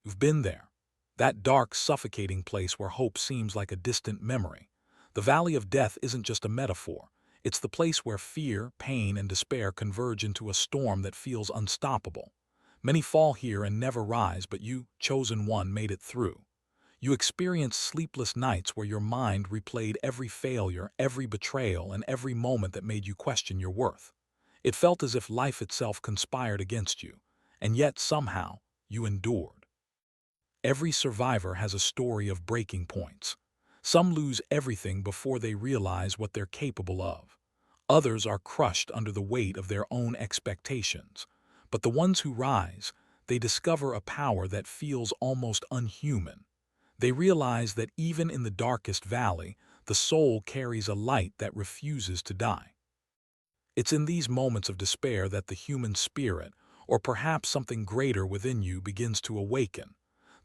You've been there. That dark, suffocating place where hope seems like a distant memory. The valley of death isn't just a metaphor. It's the place where fear, pain, and despair converge into a storm that feels unstoppable. Many fall here and never rise, but you, chosen one, made it through. You experienced sleepless nights where your mind replayed every failure, every betrayal, and every moment that made you question your worth. It felt as if life itself conspired against you, and yet somehow you endured. Every survivor has a story of breaking points. Some lose everything before they realize what they're capable of. Others are crushed under the weight of their own expectations. But the ones who rise, they discover a power that feels almost unhuman. They realize that even in the darkest valley, the soul carries a light that refuses to die. It's in these moments of despair that the human spirit, or perhaps something greater within you, begins to awaken.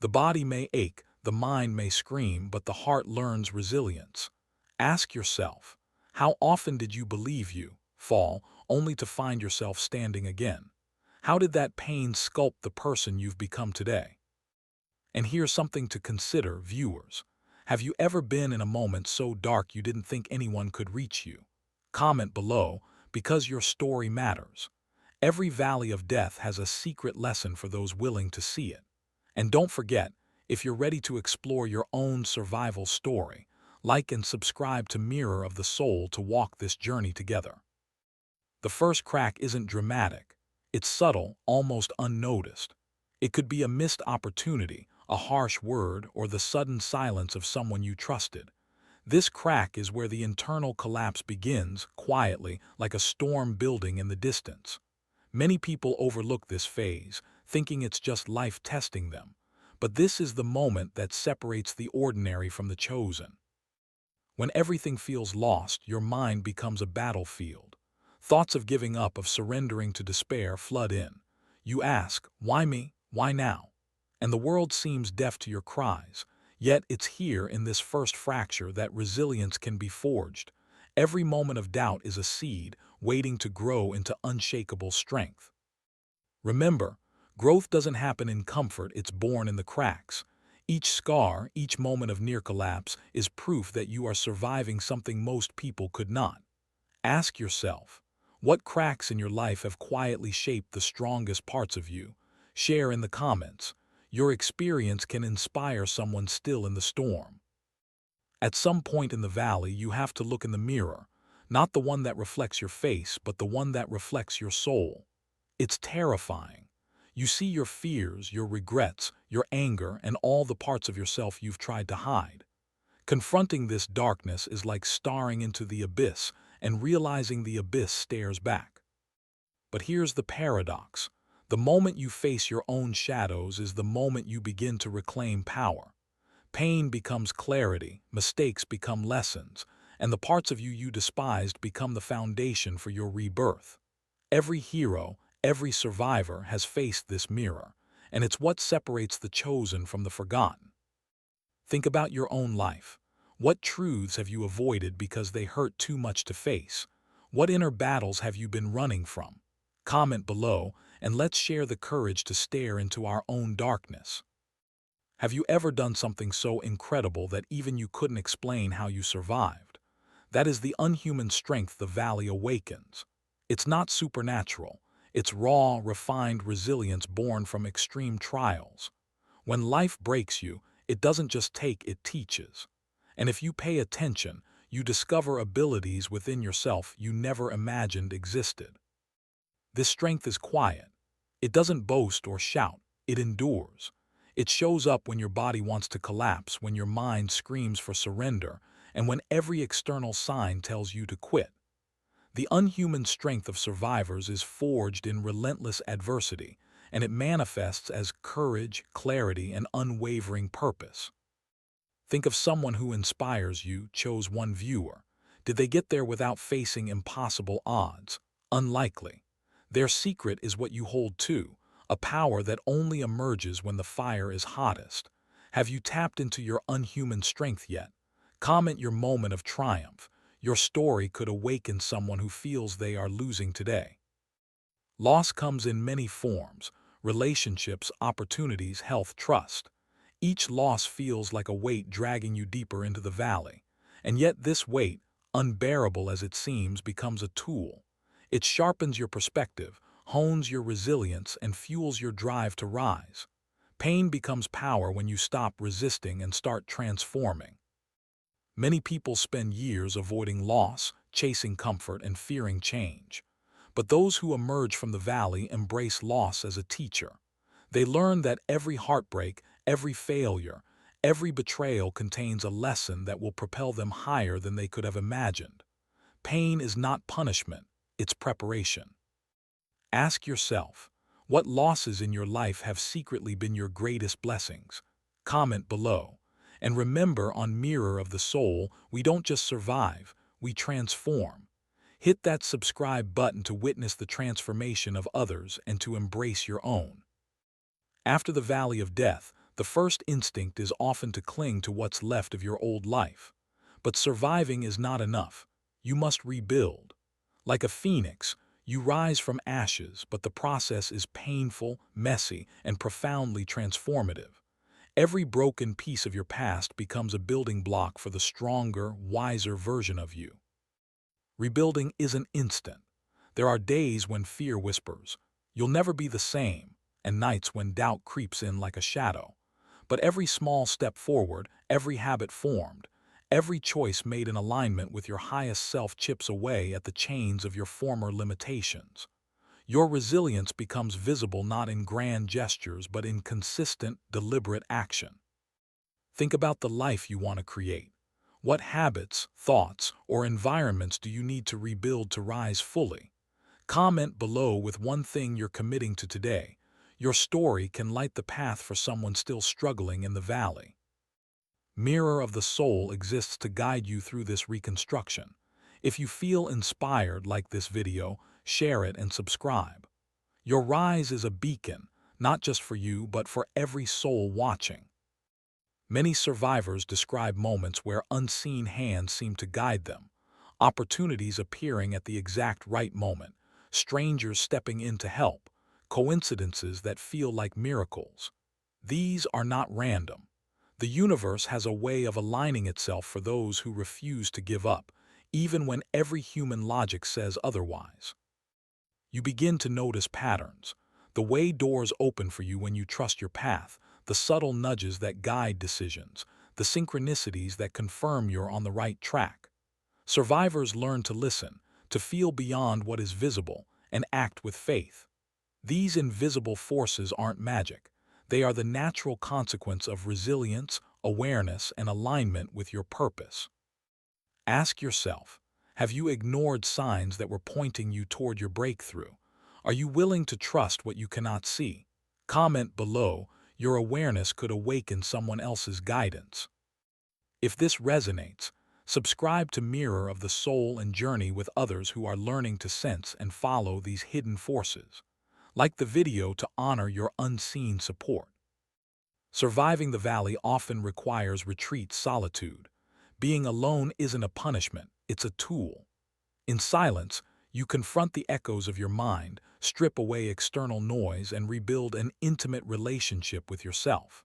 The body may ache, the mind may scream, but the heart learns resilience. Ask yourself, how often did you believe you fall, only to find yourself standing again? How did that pain sculpt the person you've become today? And here's something to consider, viewers. Have you ever been in a moment so dark you didn't think anyone could reach you? Comment below, because your story matters. Every valley of death has a secret lesson for those willing to see it. And don't forget, if you're ready to explore your own survival story, like and subscribe to Mirror of the Soul to walk this journey together. The first crack isn't dramatic. It's subtle, almost unnoticed. It could be a missed opportunity, a harsh word, or the sudden silence of someone you trusted. This crack is where the internal collapse begins, quietly, like a storm building in the distance. Many people overlook this phase, thinking it's just life testing them. But this is the moment that separates the ordinary from the chosen. When everything feels lost, your mind becomes a battlefield. Thoughts of giving up, of surrendering to despair flood in. You ask, why me? Why now? And the world seems deaf to your cries. Yet it's here in this first fracture that resilience can be forged. Every moment of doubt is a seed waiting to grow into unshakable strength. Remember, growth doesn't happen in comfort, it's born in the cracks. Each scar, each moment of near collapse, is proof that you are surviving something most people could not. Ask yourself, what cracks in your life have quietly shaped the strongest parts of you? Share in the comments. Your experience can inspire someone still in the storm. At some point in the valley, you have to look in the mirror, not the one that reflects your face, but the one that reflects your soul. It's terrifying. You see your fears, your regrets, your anger, and all the parts of yourself you've tried to hide. Confronting this darkness is like staring into the abyss and realizing the abyss stares back. But here's the paradox. The moment you face your own shadows is the moment you begin to reclaim power. Pain becomes clarity, mistakes become lessons, and the parts of you you despised become the foundation for your rebirth. Every hero, every survivor has faced this mirror, and it's what separates the chosen from the forgotten. Think about your own life. What truths have you avoided because they hurt too much to face? What inner battles have you been running from? Comment below, and let's share the courage to stare into our own darkness. Have you ever done something so incredible that even you couldn't explain how you survived? That is the unhuman strength the valley awakens. It's not supernatural. It's raw, refined resilience born from extreme trials. When life breaks you, it doesn't just take, it teaches. And if you pay attention, you discover abilities within yourself you never imagined existed. This strength is quiet. It doesn't boast or shout. It endures. It shows up when your body wants to collapse, when your mind screams for surrender, and when every external sign tells you to quit. The unhuman strength of survivors is forged in relentless adversity, and it manifests as courage, clarity, and unwavering purpose. Think of someone who inspires you, chose one viewer. Did they get there without facing impossible odds? Unlikely. Their secret is what you hold too, a power that only emerges when the fire is hottest. Have you tapped into your unhuman strength yet? Comment your moment of triumph. Your story could awaken someone who feels they are losing today. Loss comes in many forms. relationships, opportunities, health, trust. Each loss feels like a weight dragging you deeper into the valley. And yet this weight, unbearable as it seems, becomes a tool. It sharpens your perspective, hones your resilience, and fuels your drive to rise. Pain becomes power when you stop resisting and start transforming. Many people spend years avoiding loss, chasing comfort, and fearing change. But those who emerge from the valley embrace loss as a teacher. They learn that every heartbreak, every failure, every betrayal contains a lesson that will propel them higher than they could have imagined. Pain is not punishment, it's preparation. Ask yourself, what losses in your life have secretly been your greatest blessings? Comment below. And remember, on Mirror of the Soul, we don't just survive, we transform. Hit that subscribe button to witness the transformation of others and to embrace your own. After the valley of death, the first instinct is often to cling to what's left of your old life. But surviving is not enough. You must rebuild. Like a phoenix, you rise from ashes, but the process is painful, messy, and profoundly transformative. Every broken piece of your past becomes a building block for the stronger, wiser version of you. Rebuilding isn't instant. There are days when fear whispers, "You'll never be the same," and nights when doubt creeps in like a shadow. But every small step forward, every habit formed, every choice made in alignment with your highest self chips away at the chains of your former limitations. Your resilience becomes visible not in grand gestures but in consistent, deliberate action. Think about the life you want to create. What habits, thoughts, or environments do you need to rebuild to rise fully? Comment below with one thing you're committing to today. Your story can light the path for someone still struggling in the valley. Mirror of the Soul exists to guide you through this reconstruction. If you feel inspired, like this video, share it and subscribe. Your rise is a beacon, not just for you but for every soul watching. Many survivors describe moments where unseen hands seem to guide them, opportunities appearing at the exact right moment, strangers stepping in to help, coincidences that feel like miracles. These are not random. The universe has a way of aligning itself for those who refuse to give up, even when every human logic says otherwise. You begin to notice patterns, the way doors open for you when you trust your path, the subtle nudges that guide decisions, the synchronicities that confirm you're on the right track. Survivors learn to listen, to feel beyond what is visible, and act with faith. These invisible forces aren't magic. They are the natural consequence of resilience, awareness, and alignment with your purpose. Ask yourself, have you ignored signs that were pointing you toward your breakthrough? Are you willing to trust what you cannot see? Comment below. Your awareness could awaken someone else's guidance. If this resonates, subscribe to Mirror of the Soul and journey with others who are learning to sense and follow these hidden forces. Like the video to honor your unseen support. Surviving the valley often requires retreat, solitude. Being alone isn't a punishment, it's a tool. In silence, you confront the echoes of your mind, strip away external noise, and rebuild an intimate relationship with yourself.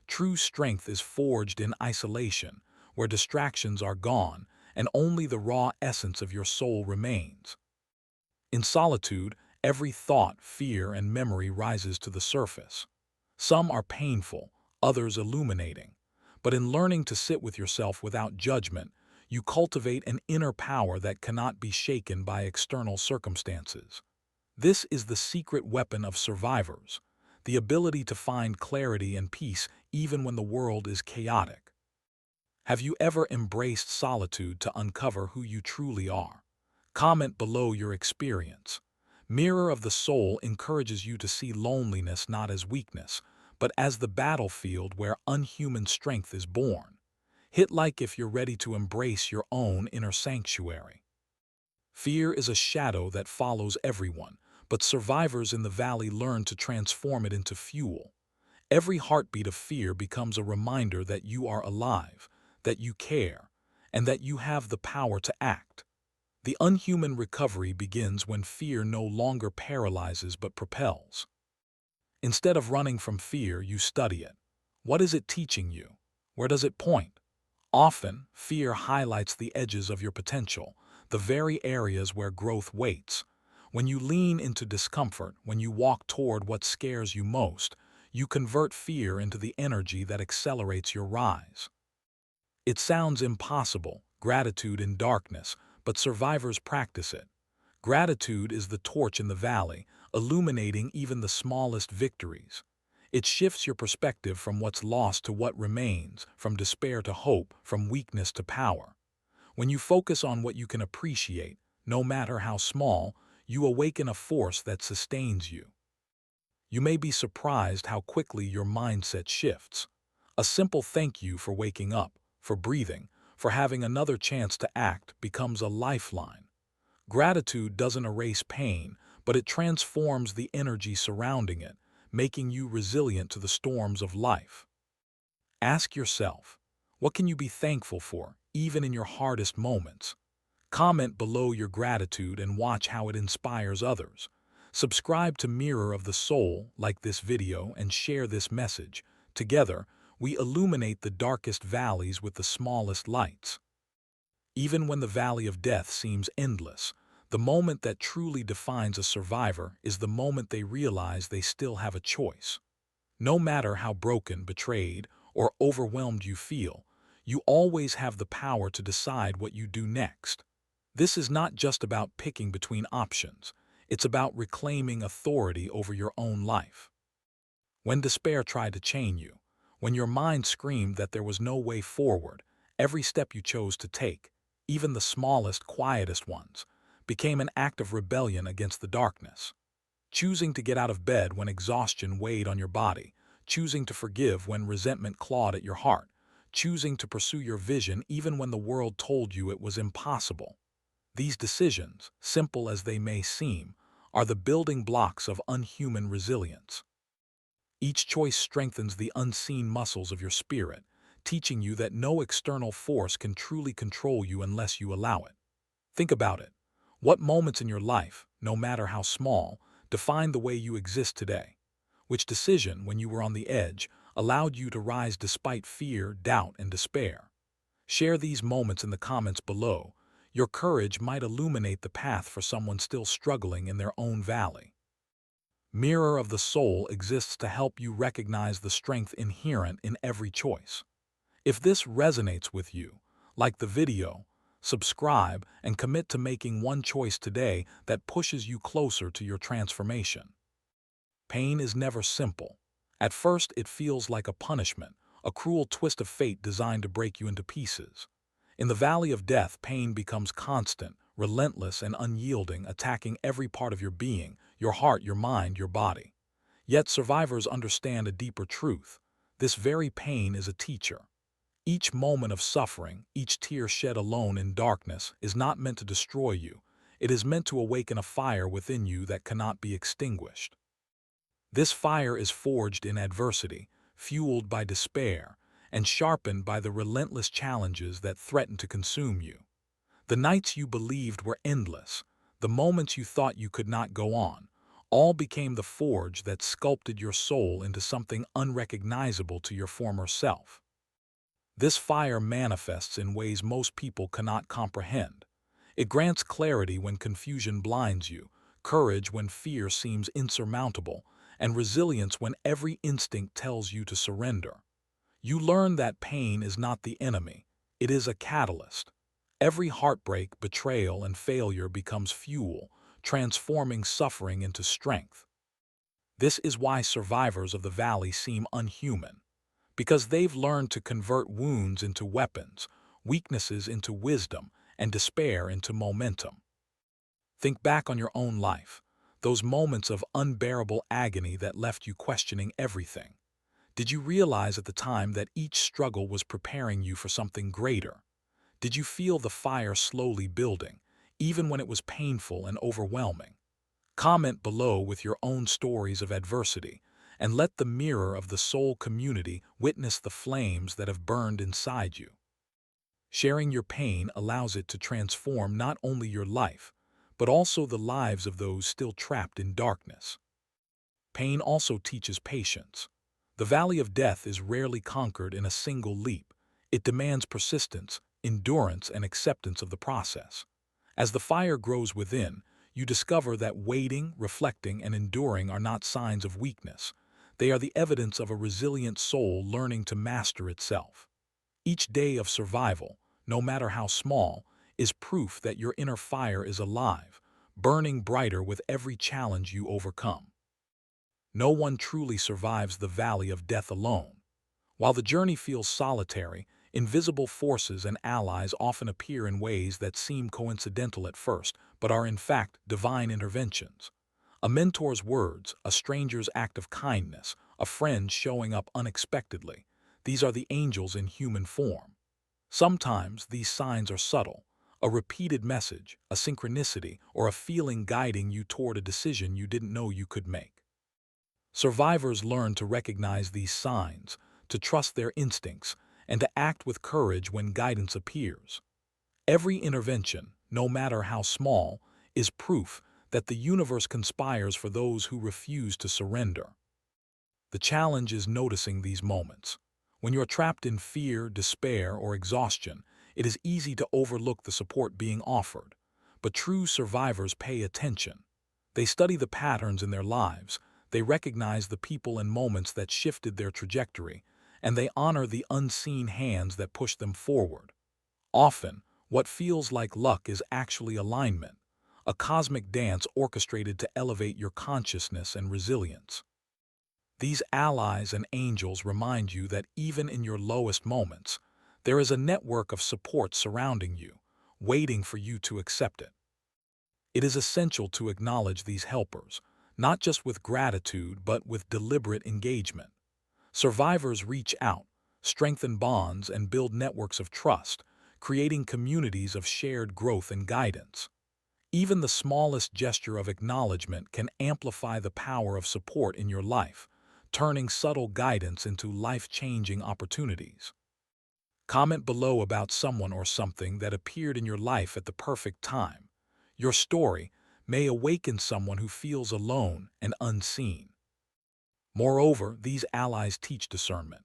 True strength is forged in isolation, where distractions are gone and only the raw essence of your soul remains. In solitude, every thought, fear, and memory rises to the surface. Some are painful, others illuminating. But in learning to sit with yourself without judgment, you cultivate an inner power that cannot be shaken by external circumstances. This is the secret weapon of survivors, the ability to find clarity and peace even when the world is chaotic. Have you ever embraced solitude to uncover who you truly are? Comment below your experience. Mirror of the Soul encourages you to see loneliness not as weakness, but as the battlefield where unhuman strength is born. Hit like if you're ready to embrace your own inner sanctuary. Fear is a shadow that follows everyone, but survivors in the valley learn to transform it into fuel. Every heartbeat of fear becomes a reminder that you are alive, that you care, and that you have the power to act. The unhuman recovery begins when fear no longer paralyzes but propels. Instead of running from fear, you study it. What is it teaching you? Where does it point? Often, fear highlights the edges of your potential, the very areas where growth waits. When you lean into discomfort, when you walk toward what scares you most, you convert fear into the energy that accelerates your rise. It sounds impossible, gratitude in darkness, but survivors practice it. Gratitude is the torch in the valley, illuminating even the smallest victories. It shifts your perspective from what's lost to what remains, from despair to hope, from weakness to power. When you focus on what you can appreciate, no matter how small, you awaken a force that sustains you. You may be surprised how quickly your mindset shifts. A simple thank you for waking up, for breathing, for having another chance to act becomes a lifeline. Gratitude doesn't erase pain, but it transforms the energy surrounding it, making you resilient to the storms of life. Ask yourself, what can you be thankful for, even in your hardest moments? Comment below your gratitude and watch how it inspires others. Subscribe to Mirror of the Soul, like this video, and share this message. Together, we illuminate the darkest valleys with the smallest lights. Even when the valley of death seems endless, the moment that truly defines a survivor is the moment they realize they still have a choice. No matter how broken, betrayed, or overwhelmed you feel, you always have the power to decide what you do next. This is not just about picking between options. It's about reclaiming authority over your own life. When despair tried to chain you, when your mind screamed that there was no way forward, every step you chose to take, even the smallest, quietest ones, became an act of rebellion against the darkness. Choosing to get out of bed when exhaustion weighed on your body, choosing to forgive when resentment clawed at your heart, choosing to pursue your vision even when the world told you it was impossible. These decisions, simple as they may seem, are the building blocks of unhuman resilience. Each choice strengthens the unseen muscles of your spirit, teaching you that no external force can truly control you unless you allow it. Think about it. What moments in your life, no matter how small, define the way you exist today? Which decision, when you were on the edge, allowed you to rise despite fear, doubt, and despair? Share these moments in the comments below. Your courage might illuminate the path for someone still struggling in their own valley. Mirror of the Soul exists to help you recognize the strength inherent in every choice. If this resonates with you, like the video, subscribe, and commit to making one choice today that pushes you closer to your transformation. Pain is never simple. At first, it feels like a punishment, a cruel twist of fate designed to break you into pieces. In the valley of death, pain becomes constant, relentless, and unyielding, attacking every part of your being, your heart, your mind, your body. Yet survivors understand a deeper truth. This very pain is a teacher. Each moment of suffering, each tear shed alone in darkness, is not meant to destroy you. It is meant to awaken a fire within you that cannot be extinguished. This fire is forged in adversity, fueled by despair, and sharpened by the relentless challenges that threaten to consume you. The nights you believed were endless, the moments you thought you could not go on, all became the forge that sculpted your soul into something unrecognizable to your former self. This fire manifests in ways most people cannot comprehend. It grants clarity when confusion blinds you, courage when fear seems insurmountable, and resilience when every instinct tells you to surrender. You learn that pain is not the enemy, it is a catalyst. Every heartbreak, betrayal, and failure becomes fuel, transforming suffering into strength. This is why survivors of the valley seem unhuman, because they've learned to convert wounds into weapons, weaknesses into wisdom, and despair into momentum. Think back on your own life, those moments of unbearable agony that left you questioning everything. Did you realize at the time that each struggle was preparing you for something greater? Did you feel the fire slowly building, even when it was painful and overwhelming? Comment below with your own stories of adversity, and let the Mirror of the Soul community witness the flames that have burned inside you. Sharing your pain allows it to transform not only your life, but also the lives of those still trapped in darkness. Pain also teaches patience. The valley of death is rarely conquered in a single leap. It demands persistence, endurance, and acceptance of the process. As the fire grows within, you discover that waiting, reflecting, and enduring are not signs of weakness. They are the evidence of a resilient soul learning to master itself. Each day of survival, no matter how small, is proof that your inner fire is alive, burning brighter with every challenge you overcome. No one truly survives the valley of death alone. While the journey feels solitary, invisible forces and allies often appear in ways that seem coincidental at first, but are in fact divine interventions. A mentor's words, a stranger's act of kindness, a friend showing up unexpectedly. These are the angels in human form. Sometimes these signs are subtle, a repeated message, a synchronicity, or a feeling guiding you toward a decision you didn't know you could make. Survivors learn to recognize these signs, to trust their instincts, and to act with courage when guidance appears. Every intervention, no matter how small, is proof that the universe conspires for those who refuse to surrender. The challenge is noticing these moments. When you're trapped in fear, despair, or exhaustion, it is easy to overlook the support being offered. But true survivors pay attention. They study the patterns in their lives, they recognize the people and moments that shifted their trajectory, and they honor the unseen hands that push them forward. Often, what feels like luck is actually alignment, a cosmic dance orchestrated to elevate your consciousness and resilience. These allies and angels remind you that even in your lowest moments, there is a network of support surrounding you, waiting for you to accept it. It is essential to acknowledge these helpers, not just with gratitude but with deliberate engagement. Survivors reach out, strengthen bonds, and build networks of trust, creating communities of shared growth and guidance. Even the smallest gesture of acknowledgement can amplify the power of support in your life, turning subtle guidance into life-changing opportunities. Comment below about someone or something that appeared in your life at the perfect time. Your story may awaken someone who feels alone and unseen. Moreover, these allies teach discernment.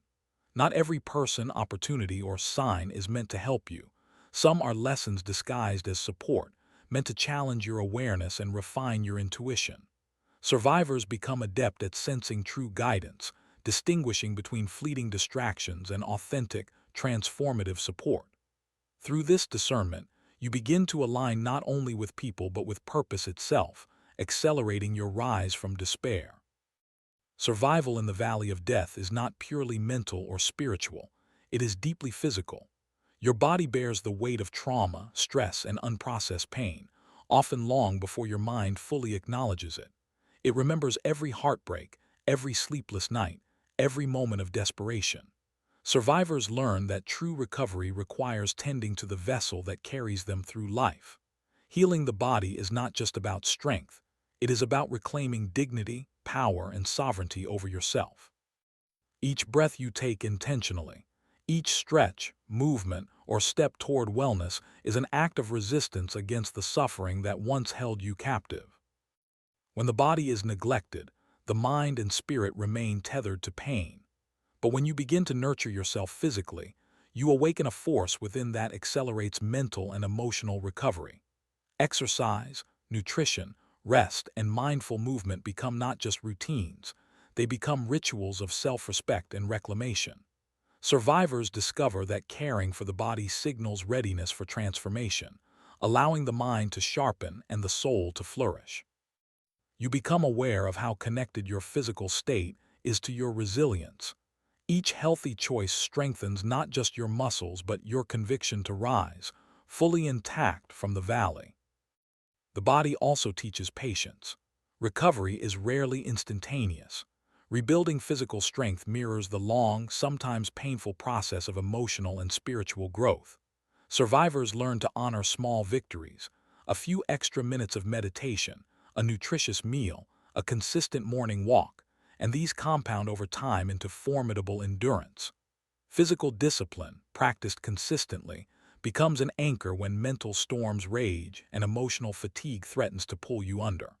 Not every person, opportunity, or sign is meant to help you. Some are lessons disguised as support, meant to challenge your awareness and refine your intuition. Survivors become adept at sensing true guidance, distinguishing between fleeting distractions and authentic, transformative support. Through this discernment, you begin to align not only with people but with purpose itself, accelerating your rise from despair. Survival in the valley of death is not purely mental or spiritual, it is deeply physical. Your body bears the weight of trauma, stress, and unprocessed pain, often long before your mind fully acknowledges it. It remembers every heartbreak, every sleepless night, every moment of desperation. Survivors learn that true recovery requires tending to the vessel that carries them through life. Healing the body is not just about strength, it is about reclaiming dignity, power, and sovereignty over yourself. Each breath you take intentionally, each stretch, movement, or step toward wellness is an act of resistance against the suffering that once held you captive. When the body is neglected, the mind and spirit remain tethered to pain. But when you begin to nurture yourself physically, you awaken a force within that accelerates mental and emotional recovery. Exercise, nutrition, rest, and mindful movement become not just routines, they become rituals of self-respect and reclamation. Survivors discover that caring for the body signals readiness for transformation, allowing the mind to sharpen and the soul to flourish. You become aware of how connected your physical state is to your resilience. Each healthy choice strengthens not just your muscles but your conviction to rise, fully intact from the valley. The body also teaches patience. Recovery is rarely instantaneous. Rebuilding physical strength mirrors the long, sometimes painful process of emotional and spiritual growth. Survivors learn to honor small victories, a few extra minutes of meditation, a nutritious meal, a consistent morning walk, and these compound over time into formidable endurance. Physical discipline, practiced consistently, becomes an anchor when mental storms rage and emotional fatigue threatens to pull you under.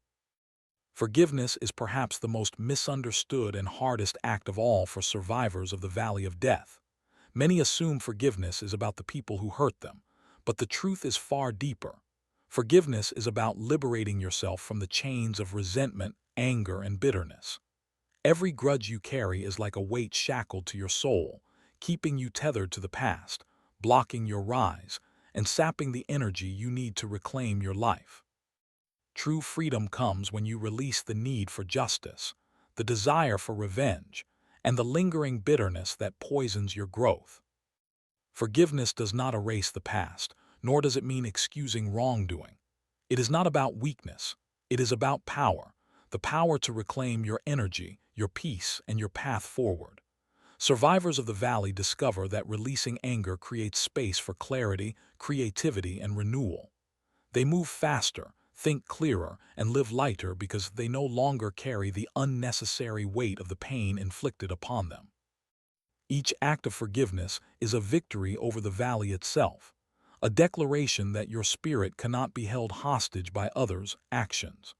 Forgiveness is perhaps the most misunderstood and hardest act of all for survivors of the Valley of Death. Many assume forgiveness is about the people who hurt them, but the truth is far deeper. Forgiveness is about liberating yourself from the chains of resentment, anger, and bitterness. Every grudge you carry is like a weight shackled to your soul, keeping you tethered to the past, blocking your rise, and sapping the energy you need to reclaim your life. True freedom comes when you release the need for justice, the desire for revenge, and the lingering bitterness that poisons your growth. Forgiveness does not erase the past, nor does it mean excusing wrongdoing. It is not about weakness. It is about power, the power to reclaim your energy, your peace, and your path forward. Survivors of the valley discover that releasing anger creates space for clarity, creativity, and renewal. They move faster, think clearer, and live lighter because they no longer carry the unnecessary weight of the pain inflicted upon them. Each act of forgiveness is a victory over the valley itself, a declaration that your spirit cannot be held hostage by others' actions.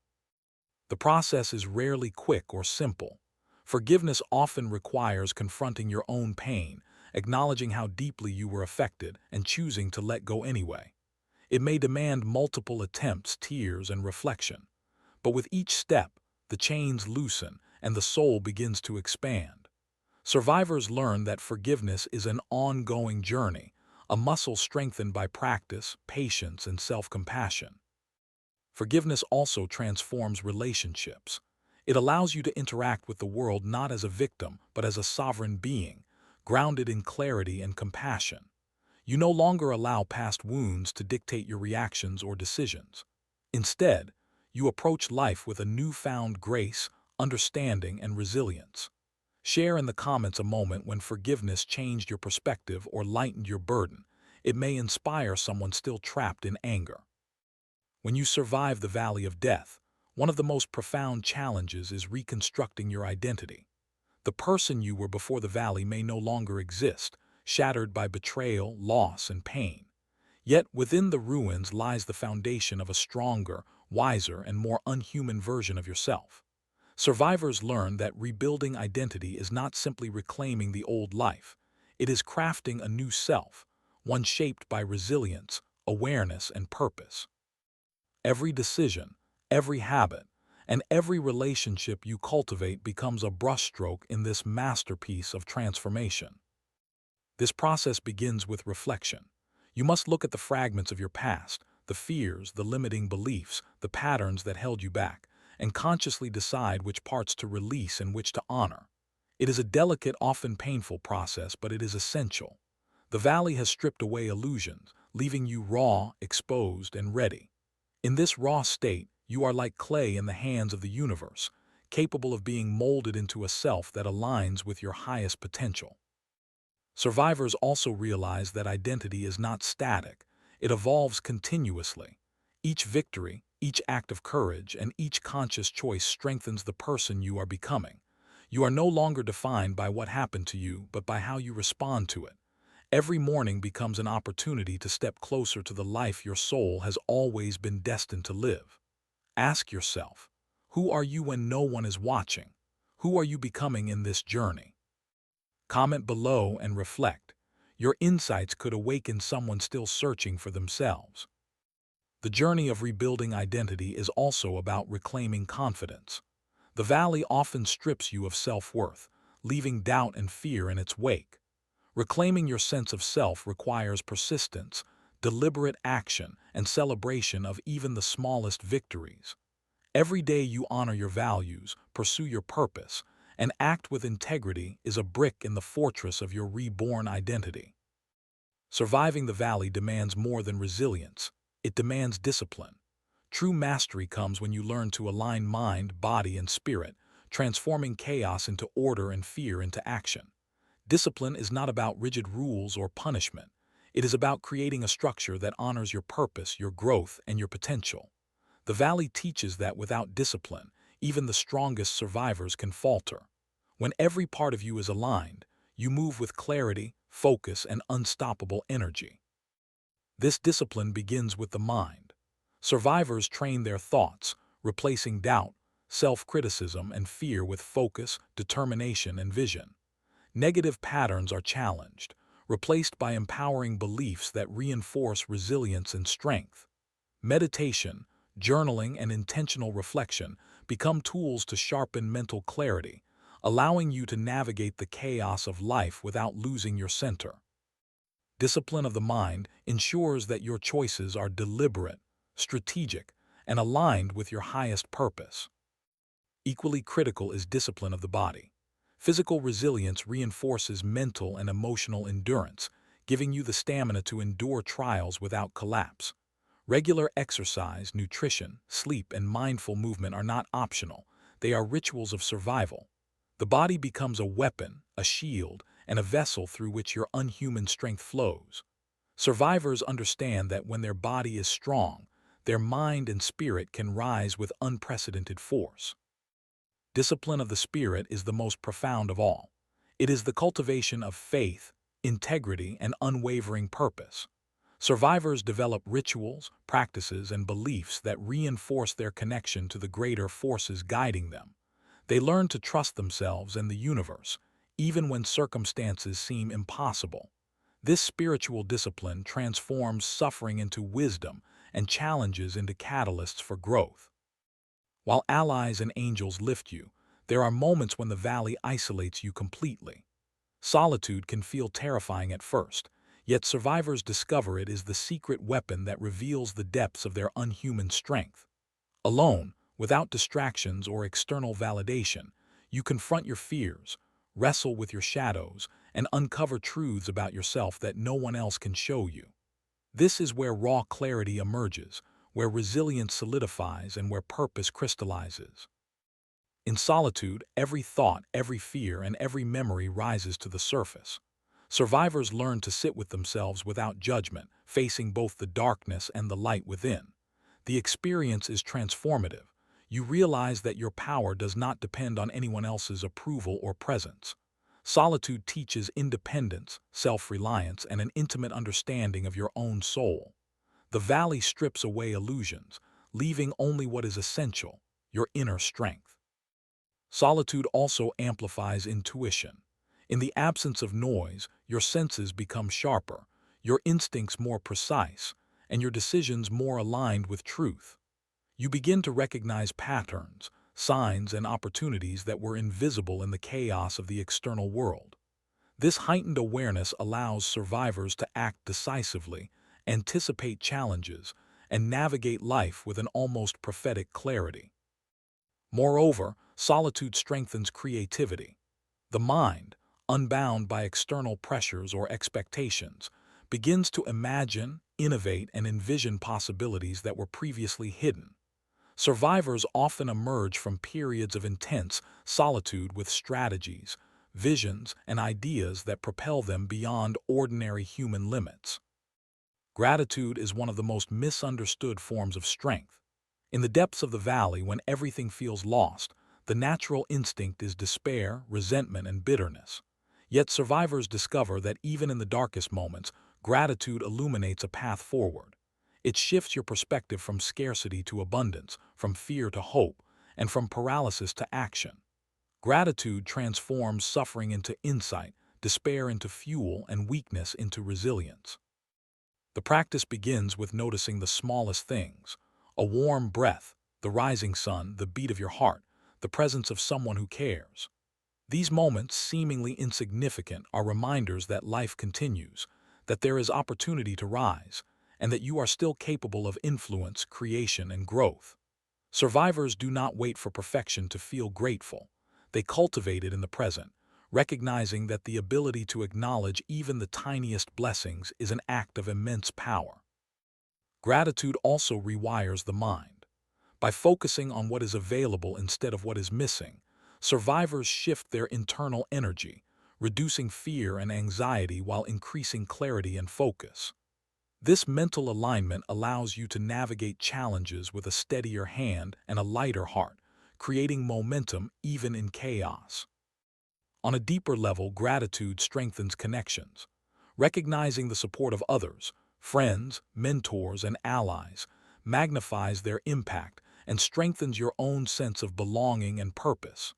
The process is rarely quick or simple. Forgiveness often requires confronting your own pain, acknowledging how deeply you were affected, and choosing to let go anyway. It may demand multiple attempts, tears, and reflection. But with each step, the chains loosen and the soul begins to expand. Survivors learn that forgiveness is an ongoing journey, a muscle strengthened by practice, patience, and self-compassion. Forgiveness also transforms relationships. It allows you to interact with the world not as a victim, but as a sovereign being, grounded in clarity and compassion. You no longer allow past wounds to dictate your reactions or decisions. Instead, you approach life with a newfound grace, understanding, and resilience. Share in the comments a moment when forgiveness changed your perspective or lightened your burden. It may inspire someone still trapped in anger. When you survive the valley of death, one of the most profound challenges is reconstructing your identity. The person you were before the valley may no longer exist, shattered by betrayal, loss, and pain. Yet within the ruins lies the foundation of a stronger, wiser, and more unhuman version of yourself. Survivors learn that rebuilding identity is not simply reclaiming the old life. It is crafting a new self, one shaped by resilience, awareness, and purpose. Every decision, every habit, and every relationship you cultivate becomes a brushstroke in this masterpiece of transformation. This process begins with reflection. You must look at the fragments of your past, the fears, the limiting beliefs, the patterns that held you back, and consciously decide which parts to release and which to honor. It is a delicate, often painful process, but it is essential. The valley has stripped away illusions, leaving you raw, exposed, and ready. In this raw state, you are like clay in the hands of the universe, capable of being molded into a self that aligns with your highest potential. Survivors also realize that identity is not static. It evolves continuously. Each victory, each act of courage, and each conscious choice strengthens the person you are becoming. You are no longer defined by what happened to you, but by how you respond to it. Every morning becomes an opportunity to step closer to the life your soul has always been destined to live. Ask yourself, who are you when no one is watching? Who are you becoming in this journey? Comment below and reflect. Your insights could awaken someone still searching for themselves. The journey of rebuilding identity is also about reclaiming confidence. The valley often strips you of self-worth, leaving doubt and fear in its wake. Reclaiming your sense of self requires persistence, deliberate action, and celebration of even the smallest victories. Every day you honor your values, pursue your purpose, and act with integrity is a brick in the fortress of your reborn identity. Surviving the valley demands more than resilience. It demands discipline. True mastery comes when you learn to align mind, body, and spirit, transforming chaos into order and fear into action. Discipline is not about rigid rules or punishment. It is about creating a structure that honors your purpose, your growth, and your potential. The valley teaches that without discipline, even the strongest survivors can falter. When every part of you is aligned, you move with clarity, focus, and unstoppable energy. This discipline begins with the mind. Survivors train their thoughts, replacing doubt, self-criticism, and fear with focus, determination, and vision. Negative patterns are challenged, replaced by empowering beliefs that reinforce resilience and strength. Meditation, journaling, and intentional reflection become tools to sharpen mental clarity, allowing you to navigate the chaos of life without losing your center. Discipline of the mind ensures that your choices are deliberate, strategic, and aligned with your highest purpose. Equally critical is discipline of the body. Physical resilience reinforces mental and emotional endurance, giving you the stamina to endure trials without collapse. Regular exercise, nutrition, sleep, and mindful movement are not optional. They are rituals of survival. The body becomes a weapon, a shield, and a vessel through which your unhuman strength flows. Survivors understand that when their body is strong, their mind and spirit can rise with unprecedented force. Discipline of the spirit is the most profound of all. It is the cultivation of faith, integrity, and unwavering purpose. Survivors develop rituals, practices, and beliefs that reinforce their connection to the greater forces guiding them. They learn to trust themselves and the universe, even when circumstances seem impossible. This spiritual discipline transforms suffering into wisdom and challenges into catalysts for growth. While allies and angels lift you, there are moments when the valley isolates you completely. Solitude can feel terrifying at first, yet survivors discover it is the secret weapon that reveals the depths of their unhuman strength. Alone, without distractions or external validation, you confront your fears, wrestle with your shadows, and uncover truths about yourself that no one else can show you. This is where raw clarity emerges, where resilience solidifies, and where purpose crystallizes. In solitude, every thought, every fear, and every memory rises to the surface. Survivors learn to sit with themselves without judgment, facing both the darkness and the light within. The experience is transformative. You realize that your power does not depend on anyone else's approval or presence. Solitude teaches independence, self-reliance, and an intimate understanding of your own soul. The valley strips away illusions, leaving only what is essential, your inner strength. Solitude also amplifies intuition. In the absence of noise, your senses become sharper, your instincts more precise, and your decisions more aligned with truth. You begin to recognize patterns, signs, and opportunities that were invisible in the chaos of the external world. This heightened awareness allows survivors to act decisively, anticipate challenges, and navigate life with an almost prophetic clarity. Moreover, solitude strengthens creativity. The mind, unbound by external pressures or expectations, begins to imagine, innovate, and envision possibilities that were previously hidden. Survivors often emerge from periods of intense solitude with strategies, visions, and ideas that propel them beyond ordinary human limits. Gratitude is one of the most misunderstood forms of strength. In the depths of the valley, when everything feels lost, the natural instinct is despair, resentment, and bitterness. Yet survivors discover that even in the darkest moments, gratitude illuminates a path forward. It shifts your perspective from scarcity to abundance, from fear to hope, and from paralysis to action. Gratitude transforms suffering into insight, despair into fuel, and weakness into resilience. The practice begins with noticing the smallest things: a warm breath, the rising sun, the beat of your heart, the presence of someone who cares. These moments, seemingly insignificant, are reminders that life continues, that there is opportunity to rise, and that you are still capable of influence, creation, and growth. Survivors do not wait for perfection to feel grateful. They cultivate it in the present, recognizing that the ability to acknowledge even the tiniest blessings is an act of immense power. Gratitude also rewires the mind. By focusing on what is available instead of what is missing, survivors shift their internal energy, reducing fear and anxiety while increasing clarity and focus. This mental alignment allows you to navigate challenges with a steadier hand and a lighter heart, creating momentum even in chaos. On a deeper level, gratitude strengthens connections. Recognizing the support of others, friends, mentors, and allies, magnifies their impact and strengthens your own sense of belonging and purpose.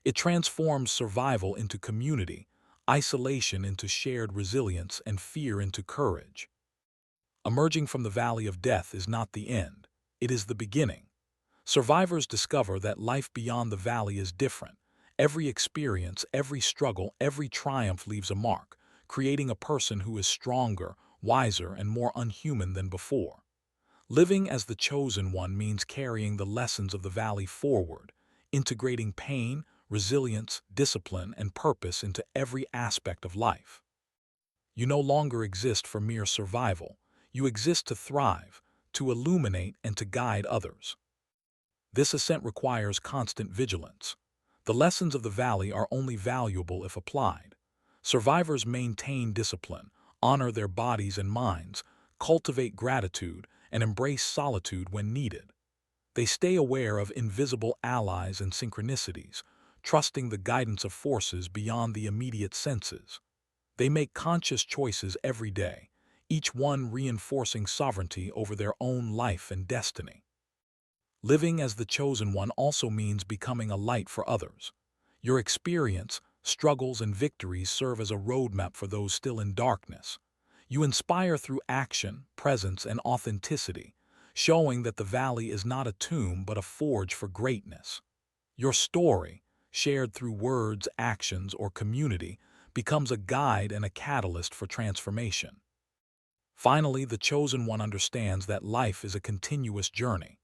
It transforms survival into community, isolation into shared resilience, and fear into courage. Emerging from the valley of death is not the end, it is the beginning. Survivors discover that life beyond the valley is different. Every experience, every struggle, every triumph leaves a mark, creating a person who is stronger, wiser, and more unhuman than before. Living as the chosen one means carrying the lessons of the valley forward, integrating pain, resilience, discipline, and purpose into every aspect of life. You no longer exist for mere survival. You exist to thrive, to illuminate, and to guide others. This ascent requires constant vigilance. The lessons of the valley are only valuable if applied. Survivors maintain discipline, honor their bodies and minds, cultivate gratitude, and embrace solitude when needed. They stay aware of invisible allies and synchronicities, trusting the guidance of forces beyond the immediate senses. They make conscious choices every day, each one reinforcing sovereignty over their own life and destiny. Living as the chosen one also means becoming a light for others. Your experience, struggles, and victories serve as a roadmap for those still in darkness. You inspire through action, presence, and authenticity, showing that the valley is not a tomb but a forge for greatness. Your story, shared through words, actions, or community, becomes a guide and a catalyst for transformation. Finally, the chosen one understands that life is a continuous journey.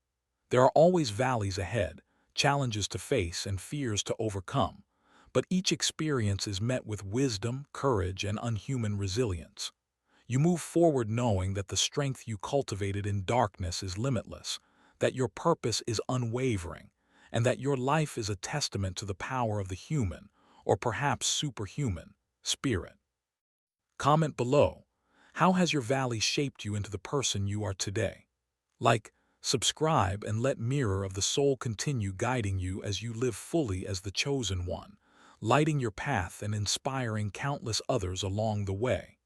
There are always valleys ahead, challenges to face, and fears to overcome, but each experience is met with wisdom, courage, and unhuman resilience. You move forward knowing that the strength you cultivated in darkness is limitless, that your purpose is unwavering, and that your life is a testament to the power of the human, or perhaps superhuman, spirit. Comment below. How has your valley shaped you into the person you are today? Like, subscribe, and let Mirror of the Soul continue guiding you as you live fully as the chosen one, lighting your path and inspiring countless others along the way.